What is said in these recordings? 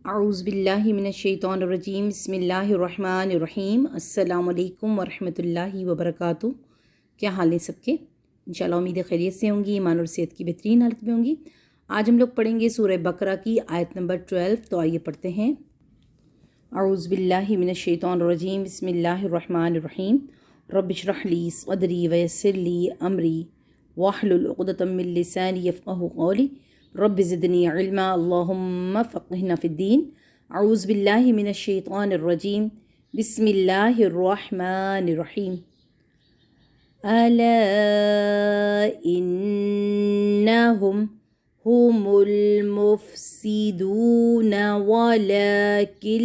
اعوذ باللہ من الشیطان الرجیم بسم اللہ الرحمن الرحیم السلام علیکم ورحمۃ اللہ وبرکاتہ۔ کیا حال ہے سب کے؟ انشاءاللہ امید خیریت سے ہوں گی، ایمان اور صحت کی بہترین حالت میں ہوں گی۔ آج ہم لوگ پڑھیں گے سورہ بقرہ کی آیت نمبر 12، تو آئیے پڑھتے ہیں۔ اعوذ باللہ من الشیطان الرجیم بسم اللہ الرحمن الرحیم رب اشرح لی صدری ویسر لی امری واحلل عقدۃ من لسانی یفقہوا قولی رب زدنی علما اللہم فقہنا فی الدین۔ اعوذ باللہ من الشیطان الرجیم بسم اللہ الرحمن الرحیم الا انہم هم المفسدون ولكن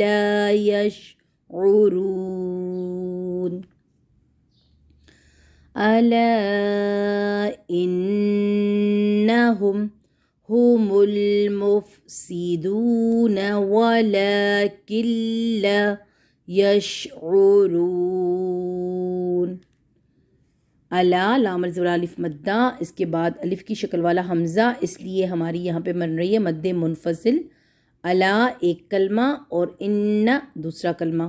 لا يشعرون ألا إنهم هم المفسدون ولكن لا يشعرون۔ الا لام الف مدہ، اس کے بعد الف کی شکل والا حمزہ، اس لیے ہماری یہاں پہ بن رہی ہے مد منفصل۔ الا ایک کلمہ اور ان دوسرا کلمہ۔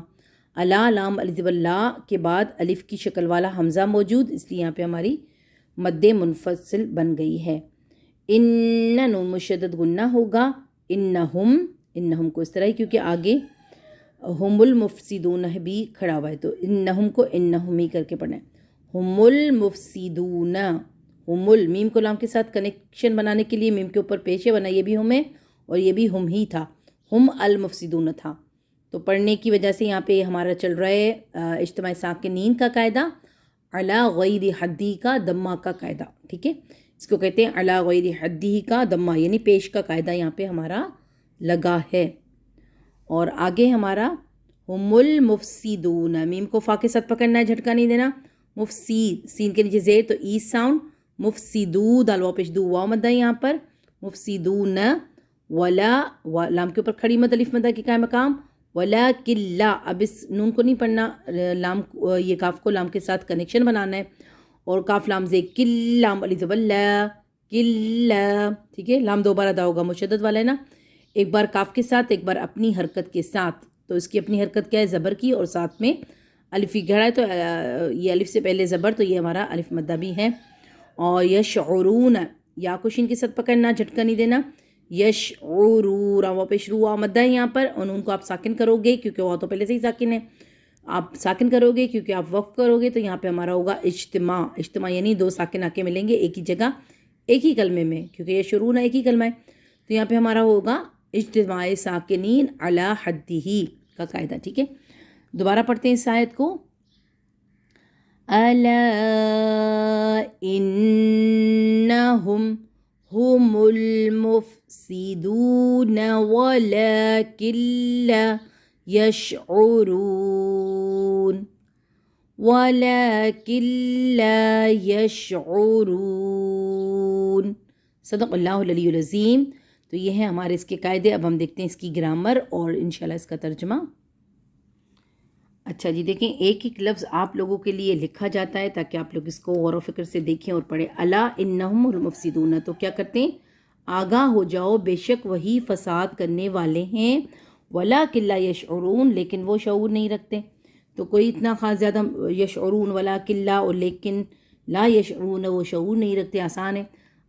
الا لام الف لا کے بعد الف کی شکل والا حمزہ موجود، اس لیے یہاں پہ ہماری مد منفصل بن گئی ہے۔ ان نون مشدد غنہ ہوگا، انہم کو اس طرح ہی، کیونکہ آگے ہم المفسدون بھی کھڑا ہوا ہے، تو انہم کو انہم ہی کر کے پڑھنا ہے۔ ہم المفسدون، ہم میم کو لام کے ساتھ کنیکشن بنانے کے لیے میم کے اوپر پیشے بنا، یہ بھی ہم ہے اور یہ بھی ہم ہی تھا، ہم المفسدون تھا۔ تو پڑھنے کی وجہ سے یہاں پہ ہمارا چل رہا ہے اجتماع ساکنین کا قاعدہ، علی غیر حدی کا دمہ کا قاعدہ، ٹھیک ہے، اس کو کہتے ہیں علی غیر حدی کا دمہ، یعنی پیش کا قاعدہ یہاں پہ ہمارا لگا ہے۔ اور آگے ہمارا ہم المفسدون، میم کو فا کے ساتھ پکڑنا ہے، جھٹکا نہیں دینا۔ مفسید، سین کے نیچے زیر تو ای ساؤنڈ، مفسدو دال واو پیش دو واو مدہ یہاں پر، مفسدون ولا لام کے اوپر کھڑی مد الف مدہ کے قائم مقام، ولا کلا، اب اس نون کو نہیں پڑھنا، لام یہ کاف کو لام کے ساتھ کنیکشن بنانا ہے، اور کاف لام زے کل لام الف لا کلا، ٹھیک ہے، لام دو بار ادا ہوگا، مشدد والا ہے نا، ایک بار کاف کے ساتھ ایک بار اپنی حرکت کے ساتھ۔ تو اس کی اپنی حرکت کیا ہے؟ زبر کی، اور ساتھ میں الف ہی گھڑا ہے، تو یہ الف سے پہلے زبر، تو یہ ہمارا الف مدہ بھی ہے۔ اور یشعرون، یا کو شین کے ساتھ پکڑنا، جھٹکا نہیں دینا، یشعرو راو پیش رو واو مدہ ہے یہاں پر، اور نون کو آپ ساکن کرو گے کیونکہ وہ تو پہلے سے ہی ساکن ہے، آپ ساکن کرو گے کیونکہ آپ وقف کرو گے، تو یہاں پہ ہمارا ہوگا اجتماع یعنی دو ساکن آ کے ملیں گے ایک ہی جگہ ایک ہی کلمے میں، کیونکہ یشعرون ایک ہی کلمہ ہے، تو یہاں پہ ہمارا ہوگا اجتماع ساکنین علی حدہ کا قاعدہ، ٹھیک ہے۔ دوبارہ پڑھتے ہیں اس آیت کو۔ الا انہم هم المفسدون ولكن لا يشعرون ولكن لا يشعرون۔ صدق اللہ العلی العظیم۔ تو یہ ہیں ہمارے اس کے قاعدے، اب ہم دیکھتے ہیں اس کی گرامر اور انشاءاللہ اس کا ترجمہ۔ اچھا جی، دیکھیں ایک ایک لفظ آپ لوگوں کے لیے لکھا جاتا ہے تاکہ آپ لوگ اس کو غور و فکر سے دیکھیں اور پڑھیں۔ الا انہم المفسدون، تو کیا کرتے ہیں؟ آگاہ ہو جاؤ، بے شک وہی فساد کرنے والے ہیں، ولکن لا یشعرون، لیکن وہ شعور نہیں رکھتے۔ تو کوئی اتنا خاص زیادہ یشعرون ولکن لا اور لیکن لا یشعرون، وہ شعور نہیں رکھتے، آسان ہے۔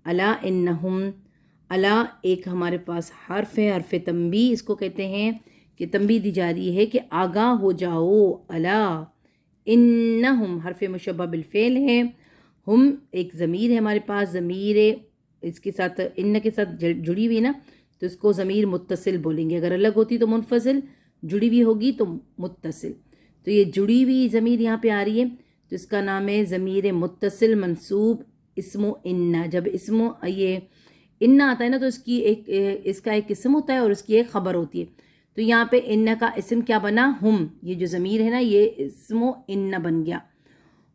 الا انہم، الا ایک ہمارے پاس حرف ہے، حرف تنبیہ اس کو کہتے ہیں، کہ تنبیہ دی جا رہی ہے کہ آگاہ ہو جاؤ۔ الا انہم حرف مشبہ بالفعل ہے، ہم ایک ضمیر ہے ہمارے پاس، ضمیر اس کے ساتھ ان کے ساتھ جڑی ہوئی نا، تو اس کو ضمیر متصل بولیں گے، اگر الگ ہوتی تو منفصل، جڑی ہوئی ہوگی تو متصل، تو یہ جڑی ہوئی ضمیر یہاں پہ آ رہی ہے، تو اس کا نام ہے ضمیر متصل منصوب اسم ان۔ جب اسم یہ ان آتا ہے نا، تو اس کا ایک اسم ہوتا ہے اور اس کی ایک خبر ہوتی ہے، تو یہاں پہ ان کا اسم کیا بنا؟ ہم، یہ جو ضمیر ہے نا یہ اسم ان بن گیا۔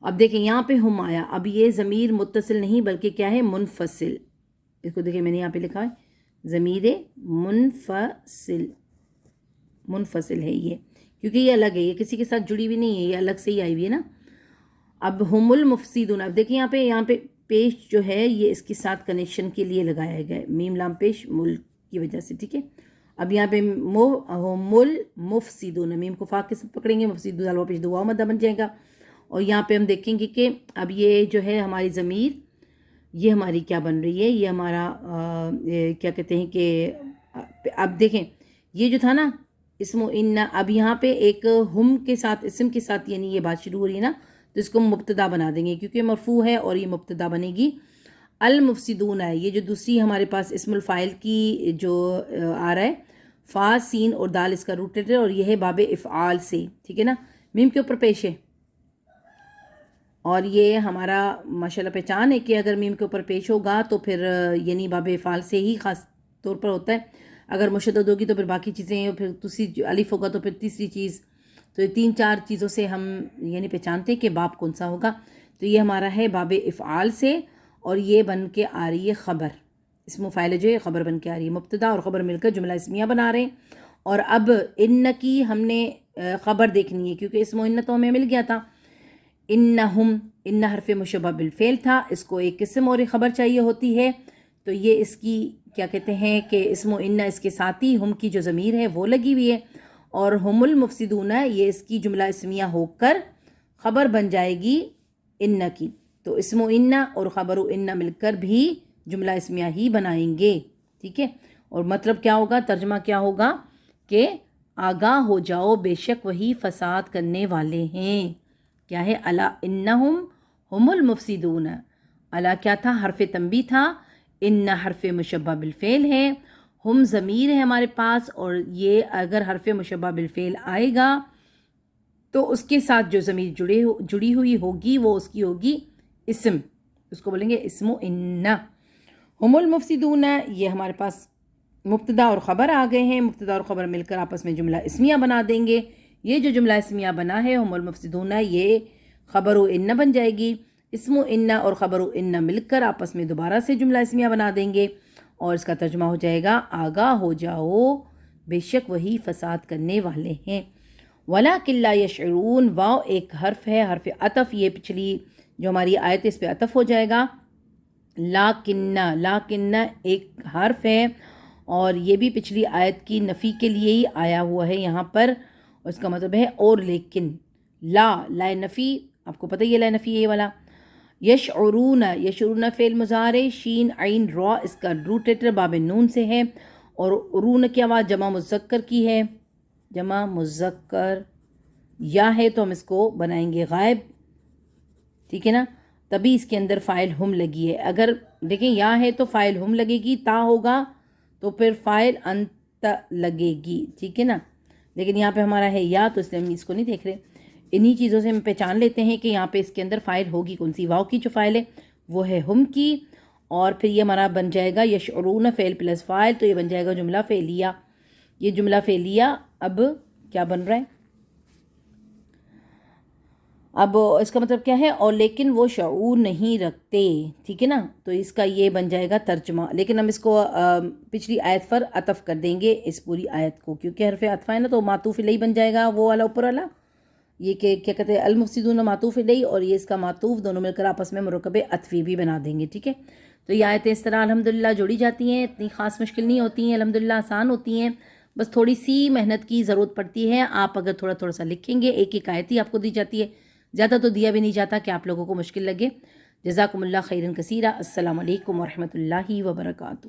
اب دیکھیں یہاں پہ ہم آیا، اب یہ ضمیر متصل نہیں بلکہ کیا ہے؟ منفصل، اس کو دیکھیں میں نے یہاں پہ لکھا ہے ضمیر منفصل ہے یہ، کیونکہ یہ الگ ہے، یہ کسی کے ساتھ جڑی ہوئی نہیں ہے، یہ الگ سے ہی آئی ہوئی ہے نا۔ اب ہم المفسدون، اب دیکھیں یہاں پہ پیش جو ہے یہ اس کے ساتھ کنیکشن کے لیے لگایا گیا ہے، میم لام پیش ملک کی وجہ سے، ٹھیک ہے۔ اب یہاں پہ هم المفسدون، میم کو فا کے ساتھ پکڑیں گے، مفسدون دال واپس دعا مدہ بن جائے گا. اور یہاں پہ ہم دیکھیں گے کہ اب یہ جو ہے ہماری ضمیر یہ ہماری کیا بن رہی ہے، یہ ہمارا کیا کہتے ہیں کہ اب دیکھیں یہ جو تھا نا اسم و ان، اب یہاں پہ ایک ہم کے ساتھ اسم کے ساتھ یعنی یہ بات شروع ہو رہی ہے نا، تو اس کو مبتدا بنا دیں گے کیونکہ مرفوع ہے اور یہ مبتدا بنے گی. المفسدون ہے، یہ جو دوسری ہمارے پاس اسم الفاعل کی جو آ رہا ہے، فا سین اور دال اس کا روٹ لیٹر، اور یہ ہے باب افعال سے، ٹھیک ہے نا، میم کے اوپر پیش ہے. اور یہ ہمارا ماشاءاللہ پہچان ہے کہ اگر میم کے اوپر پیش ہوگا تو پھر یعنی باب افعال سے ہی خاص طور پر ہوتا ہے. اگر مشدد ہوگی تو پھر باقی چیزیں، پھر دوسری الف ہوگا تو پھر تیسری چیز، تو یہ 3-4 چیزوں سے ہم یعنی پہچانتے ہیں کہ باب کون سا ہوگا. تو یہ ہمارا ہے باب افعال سے، اور یہ بن کے آ رہی ہے خبر، اسم و فاعل جو ہے خبر بن کے آ رہی ہے، مبتدا اور خبر مل کر جملہ اسمیہ بنا رہے ہیں. اور اب ان کی ہم نے خبر دیکھنی ہے کیونکہ اسم و ان تو ہمیں مل گیا تھا. انہم، ان حرف مشبہ بالفعل تھا، اس کو ایک اسم اور ایک خبر چاہیے ہوتی ہے، تو یہ اس کی کیا کہتے ہیں کہ اسم و ان اس کے ساتھ ہی ہم کی جو ضمیر ہے وہ لگی ہوئی ہے، اور ہم المفسدون یہ اس کی جملہ اسمیہ ہو کر خبر بن جائے گی ان کی. تو اسم و ان اور خبر و ان مل کر بھی جملہ اسمیہ ہی بنائیں گے، ٹھیک ہے. اور مطلب کیا ہوگا، ترجمہ کیا ہوگا کہ آگاہ ہو جاؤ بے شک وہی فساد کرنے والے ہیں. کیا ہے، الا انہم ہم المفسدون. الا کیا تھا، حرف تنبیہ تھا، ان حرف مشبہ بالفعل ہے، ہم ضمیر ہے ہمارے پاس، اور یہ اگر حرف مشبہ بالفعل آئے گا تو اس کے ساتھ جو ضمیر جڑی ہوئی ہوگی وہ اس کی ہوگی اسم، اس کو بولیں گے اسم و ان. ہم المفسدون یہ ہمارے پاس مبتدا اور خبر آ گئے ہیں، مبتدا اور خبر مل کر آپس میں جملہ اسمیہ بنا دیں گے. یہ جو جملہ اسمیہ بنا ہے ہم المفسدون، یہ خبر و ان بن جائے گی. اسم و ان اور خبر و ان مل کر آپس میں دوبارہ سے جملہ اسمیہ بنا دیں گے، اور اس کا ترجمہ ہو جائے گا آگاہ ہو جاؤ بے شک وہی فساد کرنے والے ہیں. وَلَٰكِن لَا يَشْعُرُونَ، واو ایک حرف ہے، حرف عطف، یہ پچھلی جو ہماری آیت ہے اس پہ عطف ہو جائے گا. لاکن ایک حرف ہے، اور یہ بھی پچھلی آیت کی نفی کے لیے ہی آیا ہوا ہے یہاں پر، اور اس کا مطلب ہے اور لیکن. لا نفی، آپ کو پتہ ہی ہے لا نفی یہ والا. یشعرون فعل مضارع، شین عین را اس کا روٹ لیٹر باب نون سے ہے، اور عرون کی آواز جمع مذکر کی ہے، جمع مذکر یا ہے تو ہم اس کو بنائیں گے غائب، ٹھیک ہے نا، تبھی اس کے اندر فاعل ہم لگی ہے. اگر دیکھیں یا ہے تو فاعل ہم لگے گی، تا ہوگا تو پھر فاعل انت لگے گی، ٹھیک ہے نا. لیکن یہاں پہ ہمارا ہے یا، تو اس لیے ہم اس کو نہیں دیکھ رہے. انہی چیزوں سے ہم پہچان لیتے ہیں کہ یہاں پہ اس کے اندر فاعل ہوگی کون سی. واو کی جو فاعل ہے وہ ہے ہم کی، اور پھر یہ ہمارا بن جائے گا یشعرون فعل پلس فاعل، تو یہ بن جائے گا جملہ فعلیہ. یہ جملہ فعلیہ اب کیا بن رہا ہے، اب اس کا مطلب کیا ہے، اور لیکن وہ شعور نہیں رکھتے، ٹھیک ہے نا. تو اس کا یہ بن جائے گا ترجمہ. لیکن ہم اس کو پچھلی آیت پر عطف کر دیں گے اس پوری آیت کو، کیونکہ حرف عطف ہے نا تو معطوف الیہ بن جائے گا، وہ والا اوپر والا، یہ کہ کیا کہتے ہیں المفسدون معطوف الیہ، اور یہ اس کا معطوف دونوں مل کر آپس میں مرکب عطفی بھی بنا دیں گے، ٹھیک ہے. تو یہ آیتیں اس طرح الحمدللہ جوڑی جاتی ہیں، اتنی خاص مشکل نہیں ہوتی ہیں، الحمدللہ آسان ہوتی ہیں، بس تھوڑی سی محنت کی ضرورت پڑتی ہے. آپ اگر تھوڑا تھوڑا سا لکھیں گے، ایک ایک آیت ہی آپ کو دی جاتی ہے، زیادہ تو دیا بھی نہیں جاتا کہ آپ لوگوں کو مشکل لگے. جزاکم اللہ خیرن کثیرہ. السلام علیکم ورحمۃ اللہ وبرکاتہ.